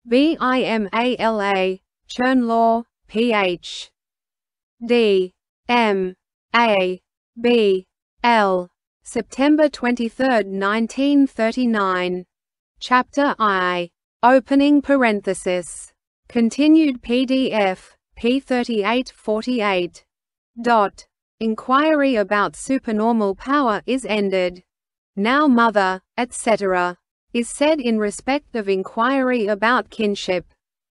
Bimala, CHURN Law, Ph.D. M.A. B.L. September 23, 1939. Chapter I. Opening parenthesis. Continued PDF, p3848. Inquiry about supernormal power is ended. Now mother, etc., is said in respect of inquiry about kinship.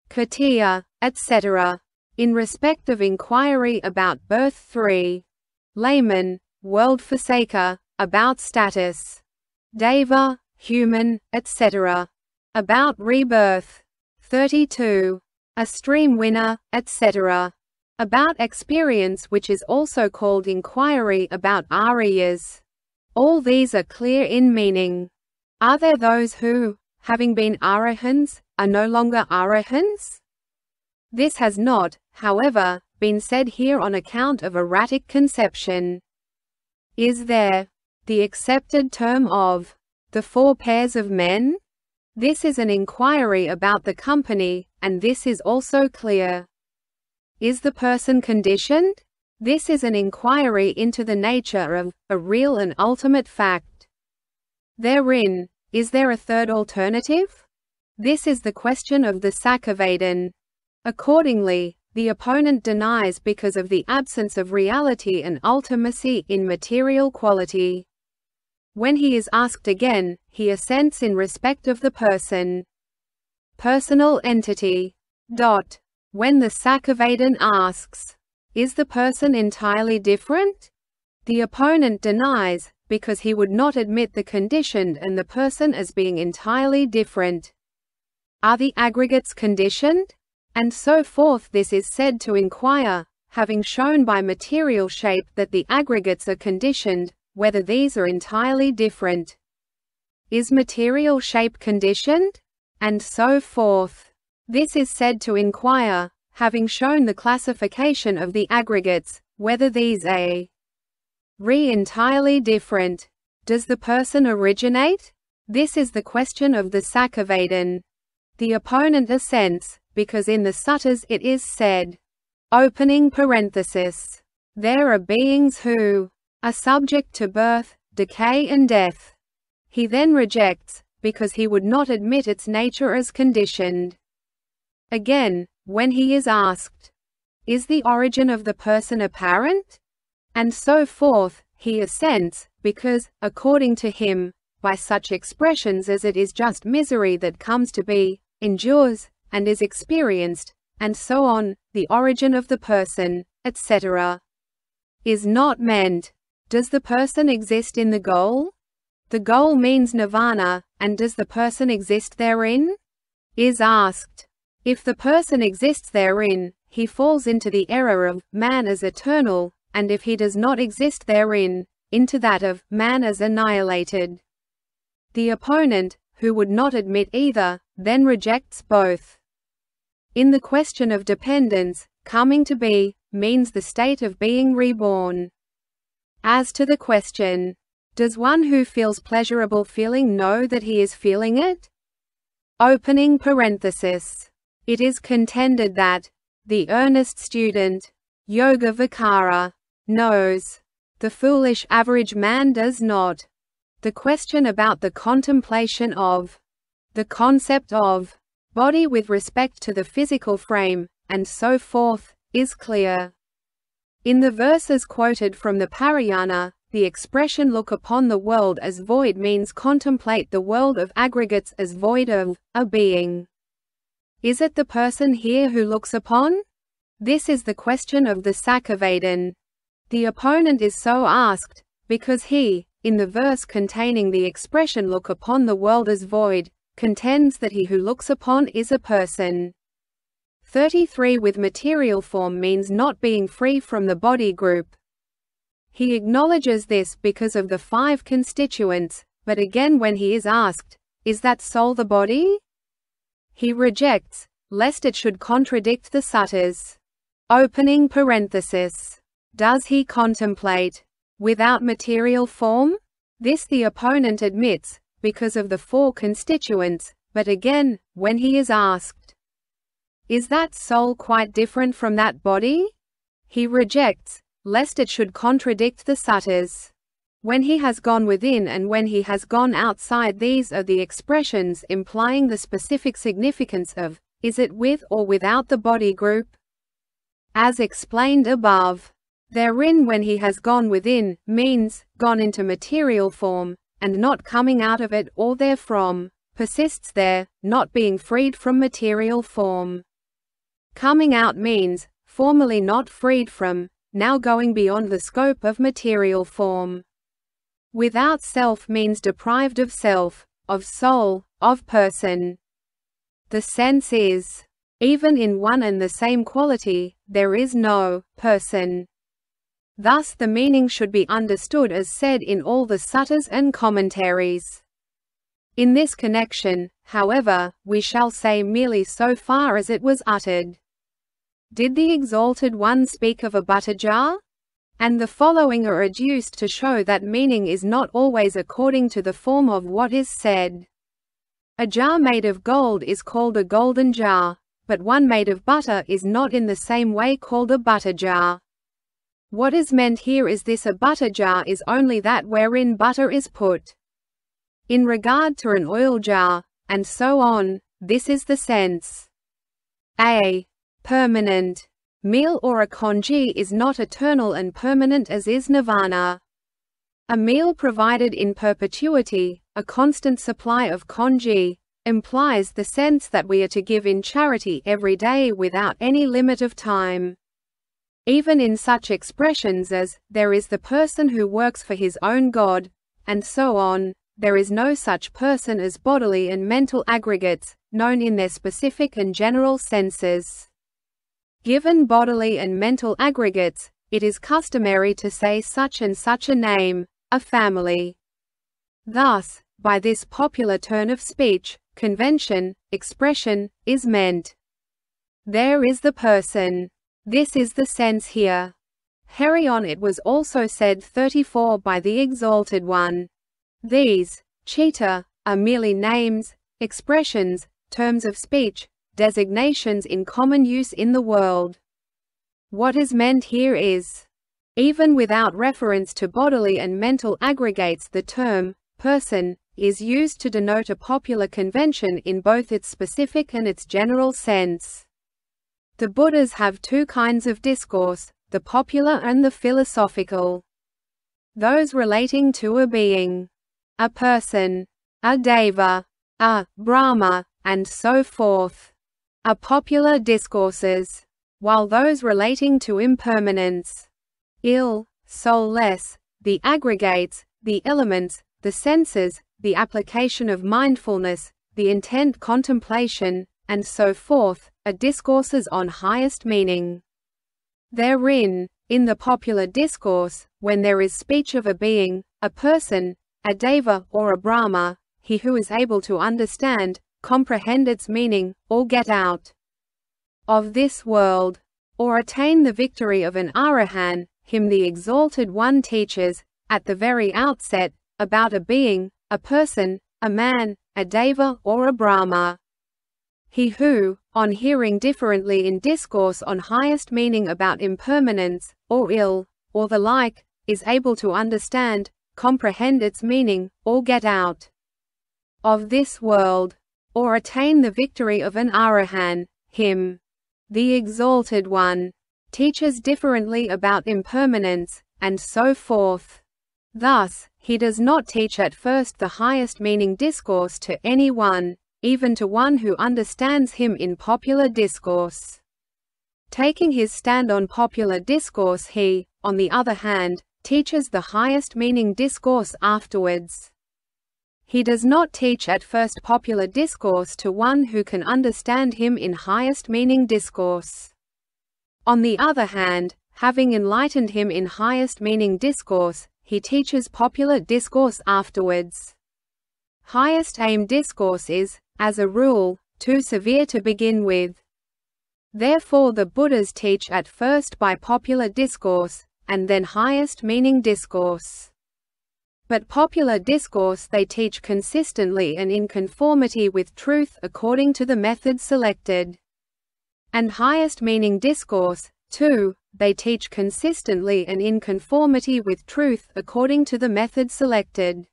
Khattiya, etc., in respect of inquiry about birth. 3. Layman, world-forsaker, about status. Deva, human, etc., about rebirth. 32. A stream winner, etc., about experience, which is also called inquiry about Ariyas. All these are clear in meaning. Are there those who, having been arahans, are no longer arahans? This has not, however, been said here on account of erratic conception. Is there the accepted term of the 4 pairs of men? This is an inquiry about the company, and this is also clear. Is the person conditioned? This is an inquiry into the nature of a real and ultimate fact. Therein, is there a third alternative? This is the question of the Sakavadan. Accordingly, the opponent denies because of the absence of reality and ultimacy in material quality. When he is asked again, he assents in respect of the person. Personal entity. When the Sakavadan asks, is the person entirely different? The opponent denies, because he would not admit the conditioned and the person as being entirely different. Are the aggregates conditioned? And so forth. This is said to inquire, having shown by material shape that the aggregates are conditioned, whether these are entirely different. Is material shape conditioned? And so forth. This is said to inquire, having shown the classification of the aggregates, whether these are entirely different. Does the person originate? This is the question of the Sakavadan. The opponent assents, because in the suttas it is said, opening parenthesis, there are beings who are subject to birth, decay and death. He then rejects, because he would not admit its nature as conditioned. Again, when he is asked, is the origin of the person apparent? And so forth, he assents, because, according to him, by such expressions as it is just misery that comes to be, endures, and is experienced, and so on, the origin of the person, etc., is not meant. Does the person exist in the goal? The goal means nirvana, and does the person exist therein? Is asked. If the person exists therein, he falls into the error of man as eternal, and if he does not exist therein, into that of man as annihilated. The opponent, who would not admit either, then rejects both. In the question of dependence, coming to be means the state of being reborn. As to the question, does one who feels pleasurable feeling know that he is feeling it? Opening parenthesis. It is contended that the earnest student, yoga vikara, knows. The foolish average man does not. The question about the contemplation of the concept of body with respect to the physical frame, and so forth, is clear. In the verses quoted from the Parayana, the expression look upon the world as void means contemplate the world of aggregates as void of a being. Is it the person here who looks upon? This is the question of the Sakavadan. The opponent is so asked, because he, in the verse containing the expression look upon the world as void, contends that he who looks upon is a person. 33 With material form means not being free from the body group. He acknowledges this because of the 5 constituents, but again when he is asked, is that soul the body? He rejects, lest it should contradict the suttas. Opening parenthesis. Does he contemplate without material form? This the opponent admits, because of the 4 constituents, but again, when he is asked, "Is that soul quite different from that body?" he rejects, lest it should contradict the suttas. When he has gone within and when he has gone outside, these are the expressions implying the specific significance of, is it with or without the body group? As explained above. Therein, when he has gone within, means, gone into material form, and not coming out of it or therefrom, persists there, not being freed from material form. Coming out means, formerly not freed from, now going beyond the scope of material form. Without self means deprived of self, of soul, of person. The sense is, even in one and the same quality, there is no person. Thus the meaning should be understood as said in all the suttas and commentaries. In this connection, however, we shall say merely so far as it was uttered. Did the Exalted One speak of a butter jar? And the following are adduced to show that meaning is not always according to the form of what is said. A jar made of gold is called a golden jar, but one made of butter is not in the same way called a butter jar. What is meant here is this: a butter jar is only that wherein butter is put. In regard to an oil jar, and so on, this is the sense. A permanent meal or a congee is not eternal and permanent as is nirvana. A meal provided in perpetuity, a constant supply of congee, implies the sense that we are to give in charity every day without any limit of time. Even in such expressions as, there is the person who works for his own God, and so on, there is no such person as bodily and mental aggregates, known in their specific and general senses. Given bodily and mental aggregates, it is customary to say such and such a name, a family. Thus, by this popular turn of speech, convention, expression, is meant. There is the person. This is the sense here. Herion it was also said 34 by the Exalted One. These, Chita, are merely names, expressions, terms of speech, designations in common use in the world. What is meant here is, even without reference to bodily and mental aggregates, the term, person, is used to denote a popular convention in both its specific and its general sense. The Buddhas have two kinds of discourse, the popular and the philosophical. Those relating to a being, a person, a deva, a Brahma, and so forth, are popular discourses, while those relating to impermanence, ill, soulless, the aggregates, the elements, the senses, the application of mindfulness, the intent contemplation, and so forth, are discourses on highest meaning. Therein, in the popular discourse, when there is speech of a being, a person, a deva or a Brahma, he who is able to understand, comprehend its meaning, or get out of this world, or attain the victory of an arahan, him the Exalted One teaches, at the very outset, about a being, a person, a man, a deva or a Brahma. He who, on hearing differently in discourse on highest meaning about impermanence, or ill, or the like, is able to understand, comprehend its meaning, or get out of this world, or attain the victory of an arahan, him, the Exalted One, teaches differently about impermanence, and so forth. Thus, he does not teach at first the highest meaning discourse to any one, even to one who understands him in popular discourse. Taking his stand on popular discourse, he, on the other hand, teaches the highest meaning discourse afterwards. He does not teach at first popular discourse to one who can understand him in highest meaning discourse. On the other hand, having enlightened him in highest meaning discourse, he teaches popular discourse afterwards. Highest aim discourse is, as a rule, too severe to begin with. Therefore the Buddhas teach at first by popular discourse, and then highest meaning discourse. But popular discourse they teach consistently and in conformity with truth according to the method selected. And highest meaning discourse, too, they teach consistently and in conformity with truth according to the method selected.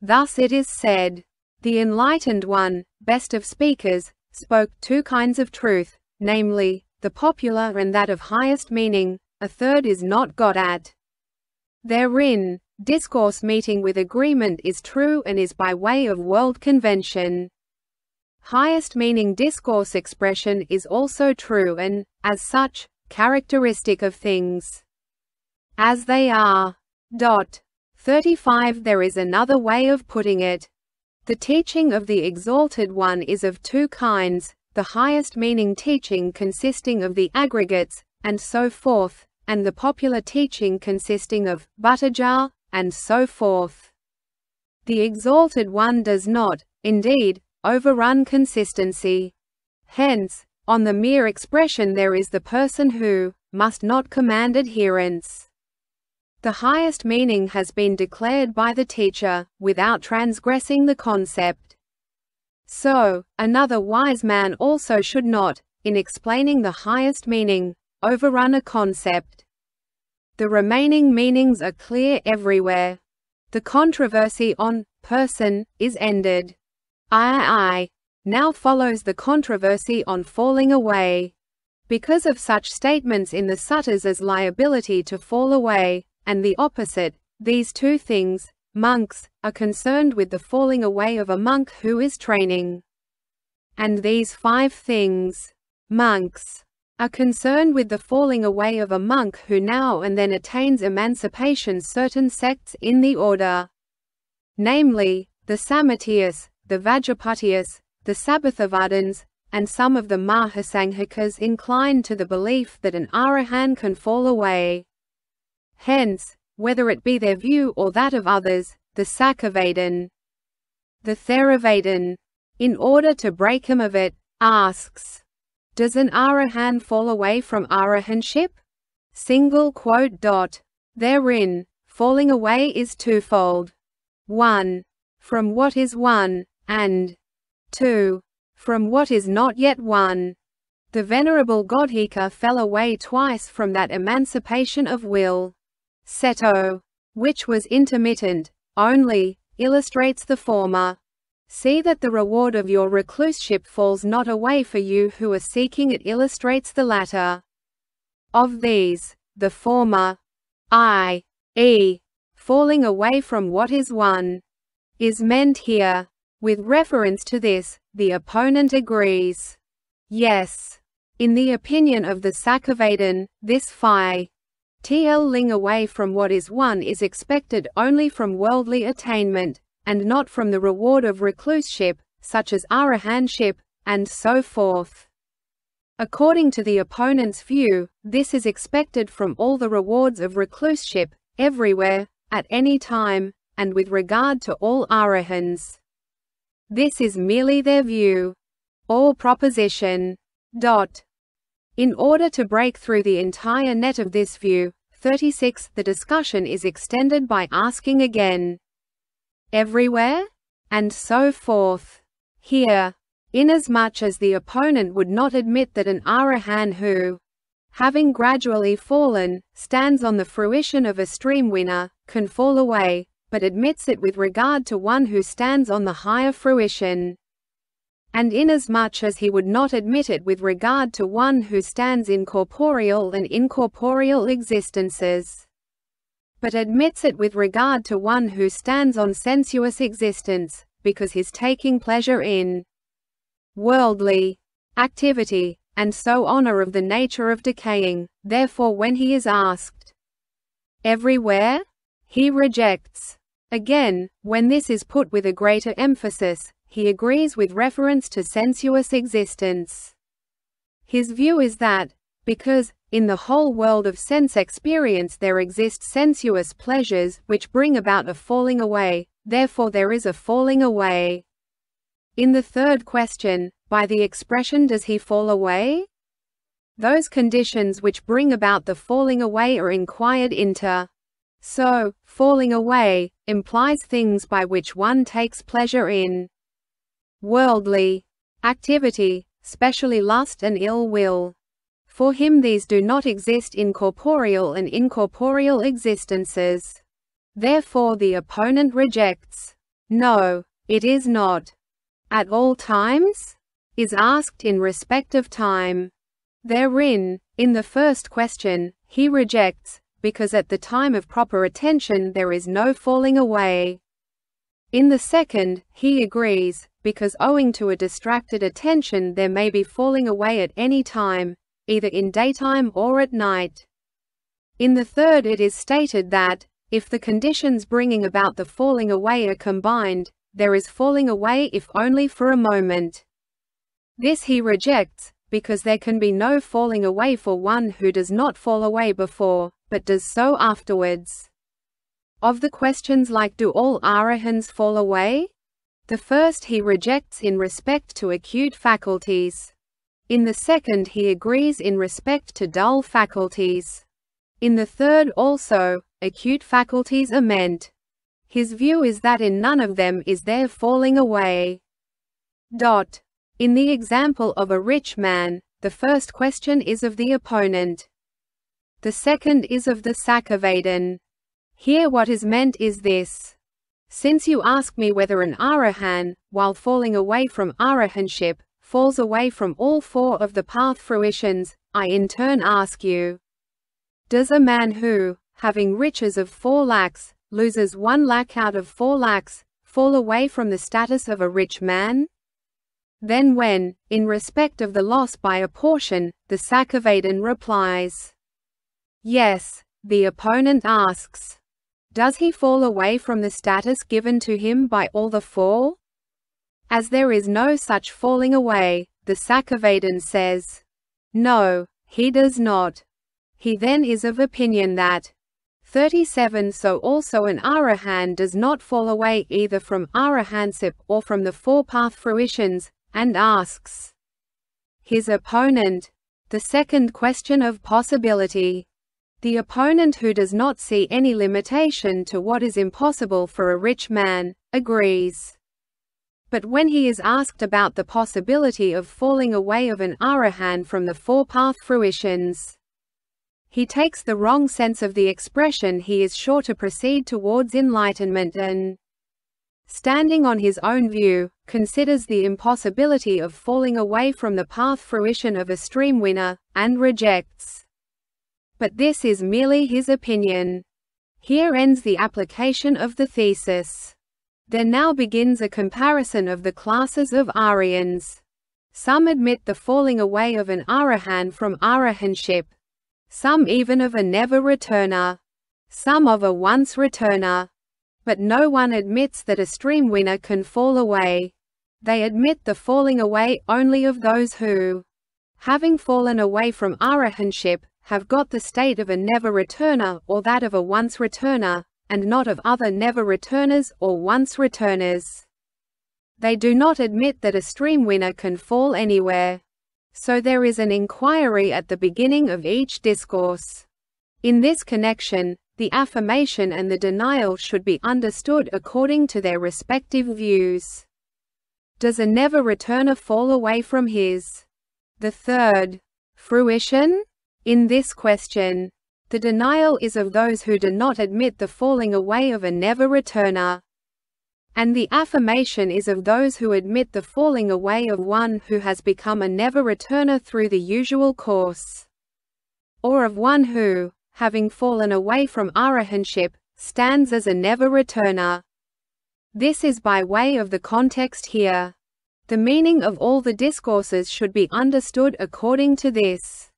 Thus it is said, "The enlightened one, best of speakers, spoke two kinds of truth, namely, the popular and that of highest meaning, a third is not got at. Therein, discourse meeting with agreement is true and is by way of world convention. Highest meaning discourse expression is also true and, as such, characteristic of things as they are." 35 There is another way of putting it. The teaching of the Exalted One is of two kinds, the highest meaning teaching consisting of the aggregates, and so forth, and the popular teaching consisting of budhha, and so forth. The Exalted One does not, indeed, overrun consistency. Hence, on the mere expression there is the person who must not command adherence. The highest meaning has been declared by the teacher, without transgressing the concept. So, another wise man also should not, in explaining the highest meaning, overrun a concept. The remaining meanings are clear everywhere. The controversy on person is ended. Now follows the controversy on falling away. Because of such statements in the suttas as liability to fall away, and the opposite, these two things, monks, are concerned with the falling away of a monk who is training. And these 5 things, monks, are concerned with the falling away of a monk who now and then attains emancipation. Certain sects in the order, namely, the Samattiyas, the Vajrapattiyas, the Sabbathavadins, and some of the Mahasanghikas incline to the belief that an arahan can fall away. Hence, whether it be their view or that of others, the Sakavadin, the Theravadin, in order to break him of it, asks, "Does an arahan fall away from arahanship?" Therein, falling away is twofold. 1. From what is one, and 2. From what is not yet one. The Venerable Godhika fell away twice from that emancipation of will. Seto, which was intermittent, only, illustrates the former. See that the reward of your recluseship falls not away for you who are seeking it illustrates the latter. Of these, the former, i.e., falling away from what is one, is meant here. With reference to this, the opponent agrees. Yes. In the opinion of the Sakavadin, this ling away from what is one is expected only from worldly attainment, and not from the reward of recluseship, such as arahanship, and so forth. According to the opponent's view, this is expected from all the rewards of recluseship, everywhere, at any time, and with regard to all arahans. This is merely their view, or proposition. In order to break through the entire net of this view, 36, the discussion is extended by asking again, everywhere? And so forth. Here, inasmuch as the opponent would not admit that an arahan who, having gradually fallen, stands on the fruition of a stream winner, can fall away, but admits it with regard to one who stands on the higher fruition. And inasmuch as he would not admit it with regard to one who stands in corporeal and incorporeal existences, but admits it with regard to one who stands on sensuous existence, because his taking pleasure in worldly activity, and so honor of the nature of decaying, therefore when he is asked, everywhere? He rejects. Again, when this is put with a greater emphasis, he agrees with reference to sensuous existence. His view is that, because, in the whole world of sense experience there exist sensuous pleasures which bring about a falling away, therefore there is a falling away. In the third question, by the expression "does he fall away?" those conditions which bring about the falling away are inquired into. So, falling away, implies things by which one takes pleasure in worldly activity, especially lust and ill will. For him these do not exist in corporeal and incorporeal existences. Therefore the opponent rejects. No, it is not. At all times? Is asked in respect of time. Therein, in the first question, he rejects, because at the time of proper attention there is no falling away. In the second, he agrees, because owing to a distracted attention there may be falling away at any time, either in daytime or at night. In the third it is stated that, if the conditions bringing about the falling away are combined, there is falling away if only for a moment. This he rejects, because there can be no falling away for one who does not fall away before, but does so afterwards. Of the questions like do all arahans fall away? The first he rejects in respect to acute faculties. In the second he agrees in respect to dull faculties. In the third also, acute faculties are meant. His view is that in none of them is there falling away. In the example of a rich man, the first question is of the opponent. The second is of the Sakavadin. Here what is meant is this. Since you ask me whether an arahan, while falling away from arahanship, falls away from all four of the path fruitions, I in turn ask you. Does a man who, having riches of 4 lakhs, loses 1 lakh out of 4 lakhs, fall away from the status of a rich man? Then when, in respect of the loss by a portion, the Sakavadin replies, yes, the opponent asks, does he fall away from the status given to him by all the 4? As there is no such falling away, the Sakavadin says, no, he does not. He then is of opinion that 37 so also an arahan does not fall away either from arahansip or from the 4 path fruitions, and asks his opponent the second question of possibility. The opponent who does not see any limitation to what is impossible for a rich man, agrees. But when he is asked about the possibility of falling away of an arahan from the 4 path fruitions, he takes the wrong sense of the expression he is sure to proceed towards enlightenment and, standing on his own view, considers the impossibility of falling away from the path fruition of a stream winner, and rejects. But this is merely his opinion. Here ends the application of the thesis. There now begins a comparison of the classes of Aryans. Some admit the falling away of an arahan from arahanship. Some even of a never-returner. Some of a once-returner. But no one admits that a stream winner can fall away. They admit the falling away only of those who, having fallen away from arahanship, have got the state of a never-returner or that of a once-returner, and not of other never-returners or once-returners. They do not admit that a stream winner can fall anywhere. So there is an inquiry at the beginning of each discourse. In this connection, the affirmation and the denial should be understood according to their respective views. Does a never-returner fall away from his the third fruition? In this question, the denial is of those who do not admit the falling away of a never-returner. And the affirmation is of those who admit the falling away of one who has become a never-returner through the usual course. Or of one who, having fallen away from arahanship, stands as a never-returner. This is by way of the context here. The meaning of all the discourses should be understood according to this.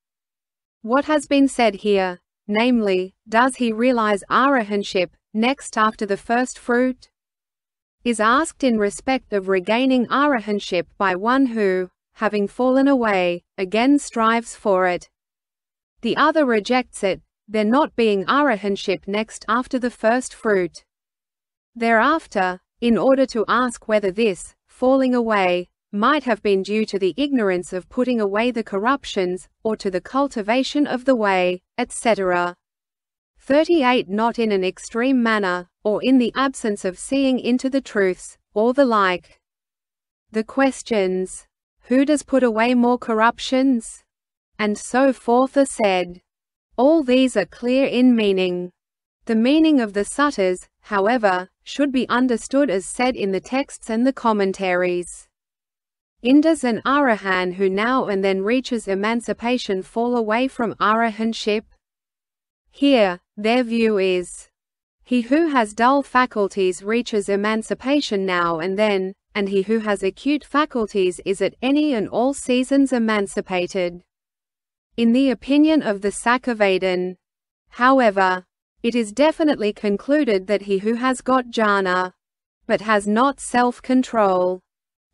What has been said here, namely, does he realize arahanship, next after the first fruit? Is asked in respect of regaining arahanship by one who, having fallen away, again strives for it. The other rejects it, there not being arahanship next after the first fruit. Thereafter, in order to ask whether this, falling away, might have been due to the ignorance of putting away the corruptions, or to the cultivation of the way, etc. 38 Not in an extreme manner, or in the absence of seeing into the truths, or the like. The questions, who does put away more corruptions? And so forth are said. All these are clear in meaning. The meaning of the suttas, however, should be understood as said in the texts and the commentaries. Does an arahan who now and then reaches emancipation fall away from arahantship? Here, their view is, he who has dull faculties reaches emancipation now and then, and he who has acute faculties is at any and all seasons emancipated. In the opinion of the Sakavadin, however, it is definitely concluded that he who has got jhana, but has not self-control,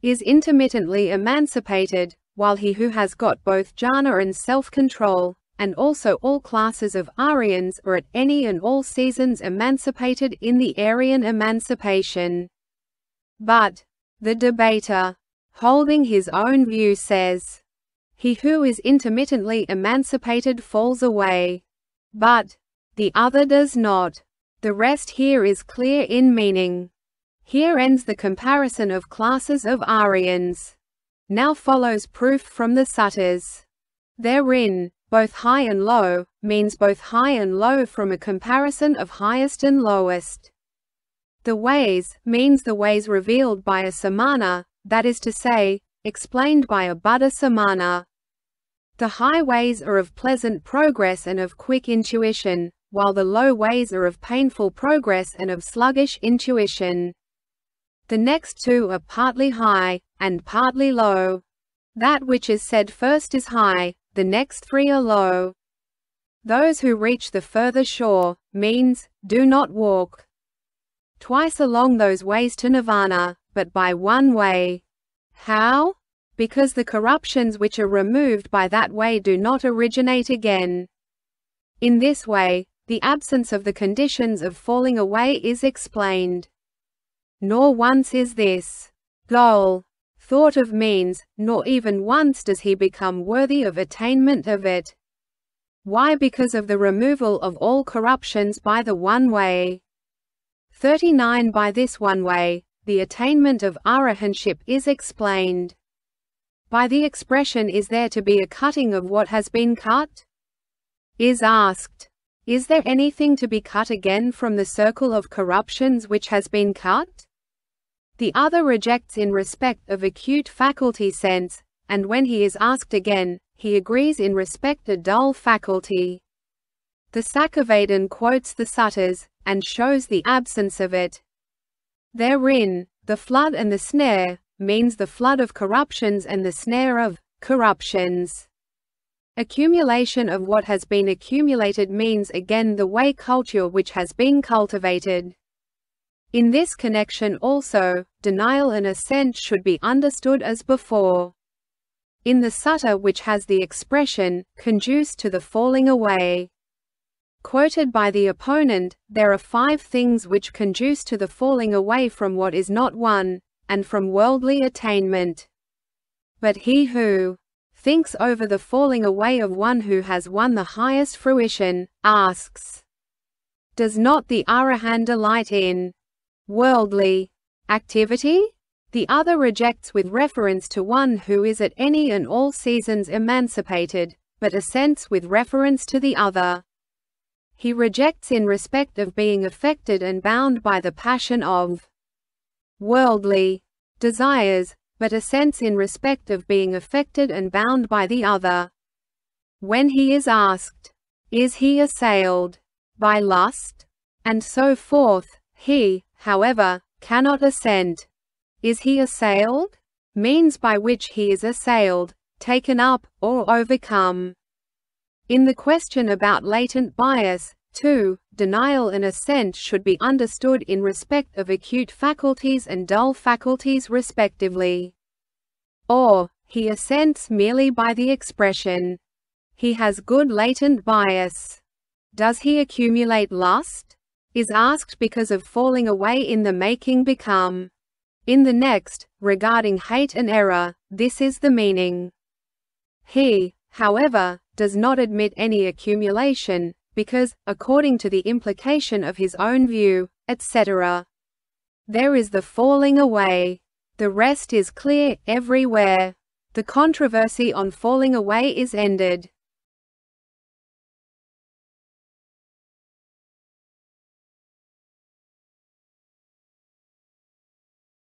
is intermittently emancipated, while he who has got both jhana and self-control, and also all classes of Aryans are at any and all seasons emancipated in the Aryan emancipation. But the debater, holding his own view, says, he who is intermittently emancipated falls away, but the other does not. The rest here is clear in meaning. Here ends the comparison of classes of Aryans. Now follows proof from the suttas. Therein, both high and low, means both high and low from a comparison of highest and lowest. The ways, means the ways revealed by a samana, that is to say, explained by a buddha samana. The high ways are of pleasant progress and of quick intuition, while the low ways are of painful progress and of sluggish intuition. The next two are partly high, and partly low. That which is said first is high, the next three are low. Those who reach the further shore, means, do not walk twice along those ways to nirvana, but by one way. How? Because the corruptions which are removed by that way do not originate again. In this way, the absence of the conditions of falling away is explained. Nor once is this goal thought of means, nor even once does he become worthy of attainment of it. Why? Because of the removal of all corruptions by the one way. 39 By this one way, the attainment of arahantship is explained. By the expression is there to be a cutting of what has been cut? Is asked, is there anything to be cut again from the circle of corruptions which has been cut? The other rejects in respect of acute faculty sense, and when he is asked again, he agrees in respect a dull faculty. The Sakavadin quotes the suttas, and shows the absence of it. Therein, the flood and the snare, means the flood of corruptions and the snare of corruptions. Accumulation of what has been accumulated means again the way culture which has been cultivated. In this connection also, denial and assent should be understood as before. In the sutta which has the expression, conduce to the falling away, quoted by the opponent, there are 5 things which conduce to the falling away from what is not one, and from worldly attainment. But he who thinks over the falling away of one who has won the highest fruition, asks, does not the arahan delight in worldly activity? The other rejects with reference to one who is at any and all seasons emancipated, but assents with reference to the other. He rejects in respect of being affected and bound by the passion of worldly desires, but assents in respect of being affected and bound by the other. When he is asked, is he assailed by lust? And so forth, he, however, cannot assent. Is he assailed? Means by which he is assailed, taken up, or overcome. In the question about latent bias, too, denial and assent should be understood in respect of acute faculties and dull faculties respectively. Or, he assents merely by the expression, he has good latent bias. Does he accumulate lust? Is asked because of falling away in the making become. In the next, regarding hate and error, this is the meaning. He, however, does not admit any accumulation, because, according to the implication of his own view, etc. There is the falling away. The rest is clear, everywhere. The controversy on falling away is ended.